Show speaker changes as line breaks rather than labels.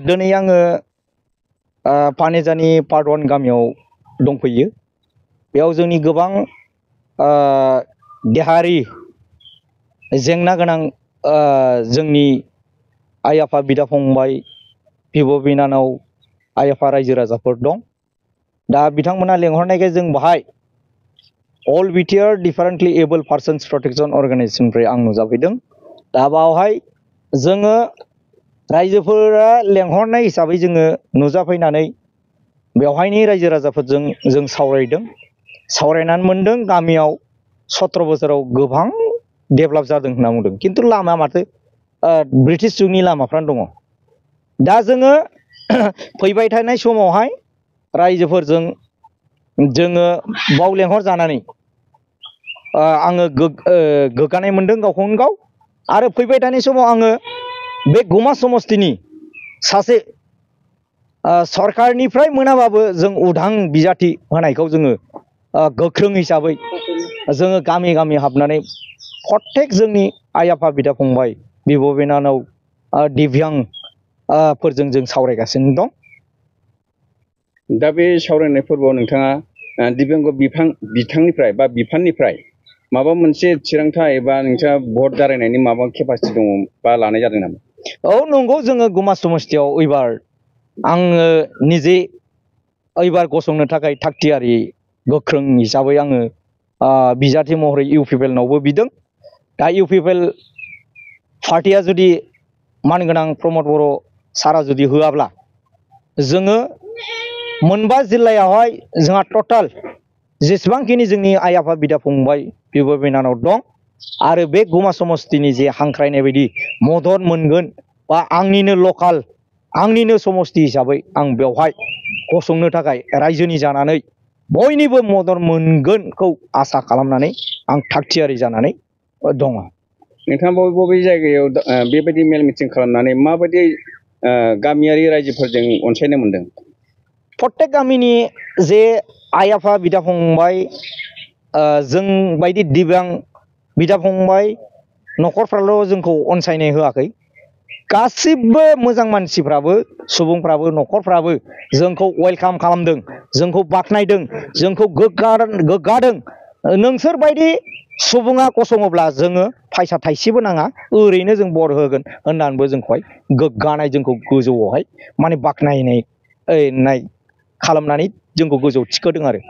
दिनै आङो पानेजानि पार्ट 1 गामियाव दंफैयो। बेयाव जोंनि गोबां देहायारि जेंना गोनां जोंनि आइ आफा बिदा फंबाय बिब' बिनानाव आइ आफा रायजो राजाफोर दं। दा बिथांमोना लेंहरनायखाय जों बाहाय अल बिटिआर डिफारेन्टलि एबल पार्सन्स प्रटेक्शन अर्गानाइजेशननिफ्राय आं नुजाफैदों। दा बावहाय जोङो रायजोफोरा लेंहरनाय हिसाबै जोङो नुजाफैनानै बेवहायनि रायजो राजाफोरजों जों सावरायदों। सावरायनानै मोनदों गामियाव 17 बोसोराव गोबां डेभेलप जादों होनना बुंदों, खिन्थु लामा माथो ब्रिटिश जुगनि लामाफ्रानो दङ। दा जोङो फैबाय थानाय समावहाय रायजोफोरजों जोङो बाव लेंहर जानानै आङो गोग्गानाय मोनदों गावखौनो गाव। आरो फैबाय थानाय समाव आङो बे गुमा समस्तिनि सासे सरकारनिफ्राय मोनाबाबो जों उदां बिजाथि होनायखौ जोङो गोख्रों हिसाबै जोङो गामि गामि हाबनानै प्रत्येक जोंनि आइ आफा बिदा फंबाय बिब' बिनानाव दिव्यां फोरजों जों सावरायगासिनो दं।
दा बे सावरायनाय फोरबोआव नोंथाङा दिव्यांग बिथांनिफ्राय बा बिफाननिफ्राय माबा मोनसे थिरांथा एबा नोंथाङा भट दारायनायनि माबा केपासिटि दङ बा लानाय जादों नामा?
औ नंगौ, जोङो गुमा समस्तियाव एबार आङो निजे एबार गसंनो थाखाय थागथियारि गोख्रों हिसाबै आङो बिजाथि महरै इउपिपिएलनावबो बिदों। दा इउपिपिएल पार्टिया जुदि मानगोनां प्रमद बर' सारा जुदि होआब्ला जोङो मोनबा जिल्लायावहाय जोंहा टटाल जेसेबांखिनि जोंनि आइ आफा बिदा फंबाय बिब' बिनानाव दं आरो बे गुमा समस्तिनि जे हांख्रायनाय बायदि मदद मोनगोन बा आंनिनो लकाल आंनिनो समस्ति हिसाबै आं बेवहाय गसंनो थाखाय रायजोनि जानानै बयनिबो मदद मोनगोनखौ आसा खालामनानै आं थागथियारि जानानै दङ।
नोंथाङा बबे जायगायाव बेबायदि मेल मिटिं खालामनानै माबायदि गामियारि रायजोफोरजों अनसायनो मोनदों?
प्रत्येक गामिनि जे आइ आफा बिदा फंबाय जों बायदि दिव्यां बिदा फंबाय न'खरफ्राल' जोंखौ अनसायनाय होआखै, गासिबो मोजां मानसिफ्राबो सुबुंफ्राबो न'खरफ्राबो जोंखौ वेलकाम खालामदों, जोंखौ बाख्नायदों, जोंखौ गोग्गादों। नोंसोरबायदि सुबुङा गसङोब्ला जोङो फैसा थाइसेबो नाङा, ओरैनो जों बर होगोन होननानैबो जोंखौहाय गोग्गानाय, जोंखौ गोजौआवहाय माने बाख्नायनाय खालामनानै जोंखौ गोजौआव थिखोदों आरो।